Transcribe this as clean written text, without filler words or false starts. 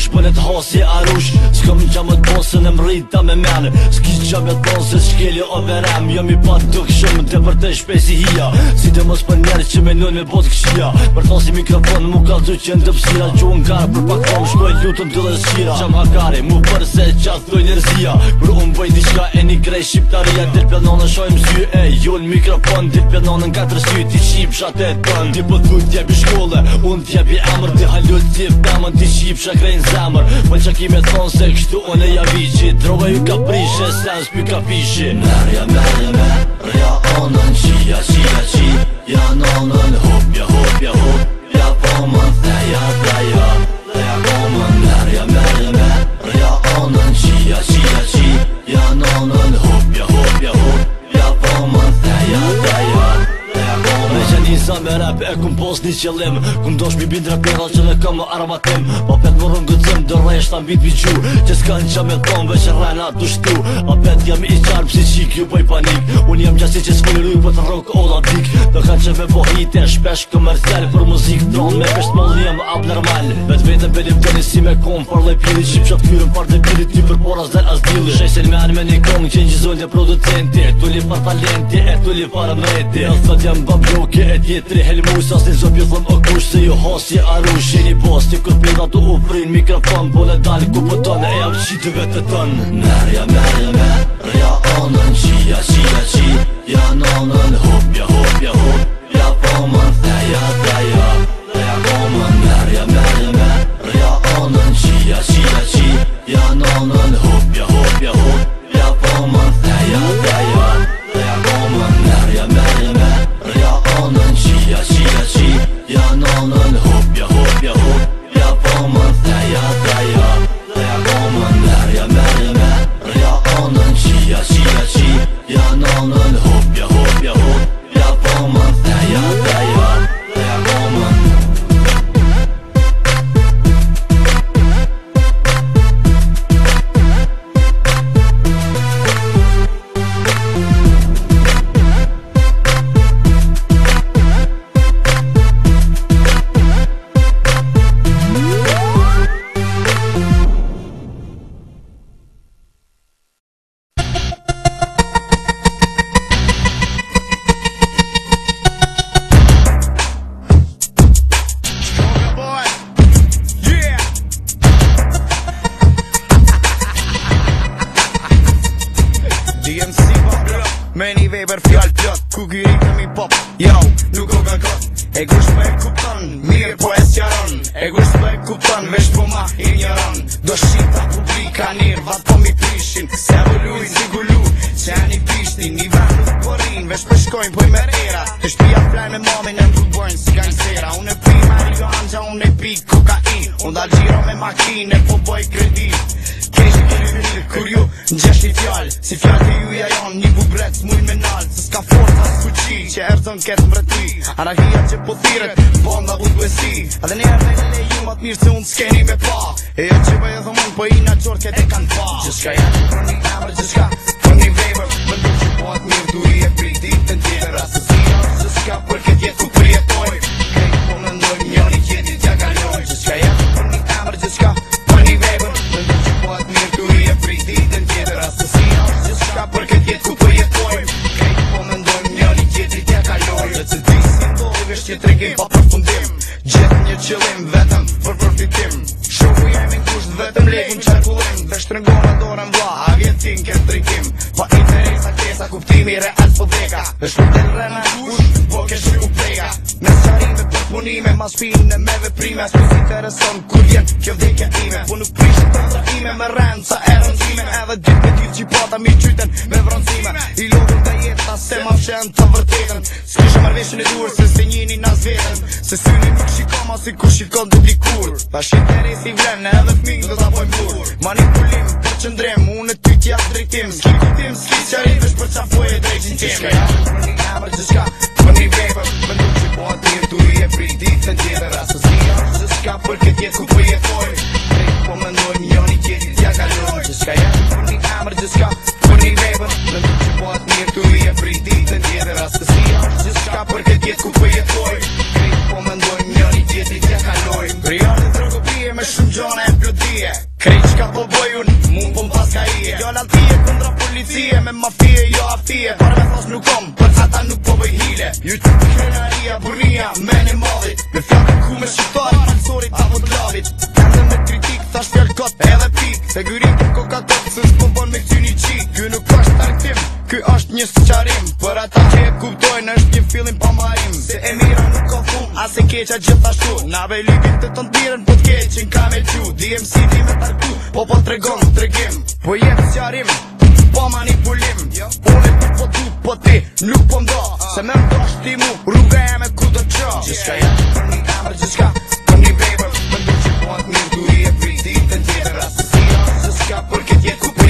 kush bënet hasi arush. S'kom qa më tonë se në mrita me mene, s'ki qa me tonë se s'keli o verem. Jam i pat duk shumë të për të shpesi hia, si të mos për njerë që me nën me bot këshia. Për thonë si mikrofon mu ka dhu që ndëpsira, që unë karë për pak tonë shkoj lutën të dhe shira. Qam hakari mu për se qatë thuj njerëzia, kur unë bëj diqka e një grej shqiptaria. Dil pjanonë shojmë sy e jull mikrofon, dil pjanonë nga të sy ti shqipshat e tën. Ti po thuj t'jepi shkolle, unë t'jepi emër, ti halull t'jep damën, ti shqipsha krejnë zemër. Për që ki me thonë se kështu unë e javici, droga ju ka prishe, sens py ka fishi. Merja merja onën qia qia qi, ja nonën hopja hopja hop, ja pomën theja theja theja komën. Merja merja onën qia qia qi, ja nonën hopja hopja hop, ja pomën theja theja theja komën. Me që njësa me rap e kum pos një qëllim, kum dosh mi bindra pera që dhe kam më armatim. Pa pet më rëngëtëm dë rejsh ta mbit viqu, që s'kan qa me thonë veç rrena të shtu. A pet jam i qarë psi qik ju bëj panik, unë jam gjasi që s'foliruj për të rock ola dik. Dhe kanë që me po hite shpesh komercial, për muzik dronë me pesht më jem abnormal. Vet vetëm bedim të një si me kom par lej pili, qipshat kyrën par të pili ty për poras dhe as dili. Shesin me anë me një kong që njëzojnë dhe producenti, e tulli par talenti, e tulli par mreti. E thot jam bab joke e tjetri helmus, as një zop ju thëm o kush se ju hasi arush. Jeni boss ti kur pida tu u prin mikrofon, po në dal ku po tonë e jam qitë vetë tënë. Merja merja onën qia qia qi, ja nonën hopja hopja hop, ja pomën theja theja theja komën. Merja merja onën qia qia qi, ja nonën hopja hopja hop, ja pomën theja theja theja komën. Merja merja onën qia qia qi, ja nonën hopja hopja hop, ja pomën theja theja theja komën. Merja merja onën qia qia qi, ja nonën hopja hopja hop, ja pomën theja theja theja komën. Me një vej për fjall plot, ku kyri këmi pop, jo, nuk o ka kot. E kush për e kupton, mirë po e sjaron. E kush për e kupton, vesh po ma i njëron. Do shita publika nirë, vat po mi prishin. Se vëlluj, si gullu, që e një pishtin. Një vend nuk porin, vesh për shkojnë, po i merera. E shpia flaj me mamin e më bojnë si gangstera. Unë e pi marihuana, unë e pi kokain. Unë dal gjiro me makin, e po boj kredit. Keshë kërë mirë, kur ju n'gjesh një fjall, si fjall të juja jon, një bubret s'mujnë me nalë. Se s'ka forca s'kuqi, që erdhën ketë mbreti. Anarhia që po thiret, bonda u t'besi. Edhe njerë me lele ju mat mirë se unë s'keni me pa. E jo që bëjë dhe mund, po i na gjorë kete kanë pa. Gjithka janë për një emër, gjithka për një vejbër. Më ndu që po atë mirë, du i e pri ditën tjetër. Asësia, që s'ka për këtë jetë ku përjetoj. Krejt po më ndojmë njoni jetit t'ja kaloj. Gjithka janë për një emër, gjithka për një vejbër. Më ndu që po atë mirë, du i e pri ditën tjetër. Asësia, që s'ka për këtë jetë ku përjetoj. Krejt po më ndojmë njoni jetit t'ja kaloj. Dhe që ti si ndodhë vesh që tregim pa përfundim. Gjithë një qëllim vetëm për përfitim. Shoku jemi kusht vetëm legim qarkullim. Dhe shtrëngona dorën vla, a vjetin këtë drejtim. Pa interesa kesa kuptimi real po dheka. Dhe shpërtel rena kush, po kesh ju pleka. Me sqarime për punime, ma shpine me veprime. As pës intereson kur vjen kjo vdekja ime. Po nuk prishë të trahime me rend sa e rëndime. Edhe gjithë me gjithë qipata mi qyten me vronësime. I lodhën të jeta se ma fshen të vërtetën. S'kisha marveshën e dur se se njini nas vetën. Se syni nuk shikoma si ku shikon dhe dikur. Pash interesi vlen edhe fming dhe ta bojmë bur. Manipulim, përqëndrim, unë e ty t'ja drejtim. S'ki kuptim, s'ki qarim, vesh për qafoj e drejtin tim. Gjithka janë për një emër, gjithka për një vejbër. Më ndu që po atë mirë, tu i e pri ditën tjetër. Asësia, gjithka për këtë jetë ku për jetoj. Drejt po më ndojmë njoni tjetit t'ja kaloj. Gjithka janë për një emër, gjithka për një vejbër. Më ndu që po atë mirë, tu i e pri ditën tjetër. Asësia, gjithka për këtë jetë ku për jetoj. Drejt po më ndojmë njoni tjetit t'ja kaloj. Rione drogopije me shumë gjone e plodi. fije. Krejt qka po bojun, mu po m'pas ka ije. Jo laltije kundra policie, me mafie, jo afie. Par me thos nuk kom, për ata nuk po bëj hile. Ju të krenaria, burnia, meni madhit. Me fjallë ku me shqiptarit, falsorit apo t'lavit. Kandën me kritik, thash fjall kot edhe pik. Segurit e koka tot, së s'po bon me këty një qik. Ky nuk është tarkim, ky është një sqarim. Për ata që e kuptojnë është një fillim pa marim. Se e mira nuk ka fun, as e keqa gjithashtu. Na vejlipit të të ntiren, po t'keqin ka me qu. DMC di me tarku, po tregon tregim. Po jep sqarim, po manipulim. Unë e po tu, po ti nuk po mdo. Se me mdosh ti mu, rruga e me ku do qa. Gjithka jashtë për një emër, gjithka për një paper. Më ndu që po atë mirë du i e prit ditën tjetër. Asësia, se s'ka për këtë jetë ku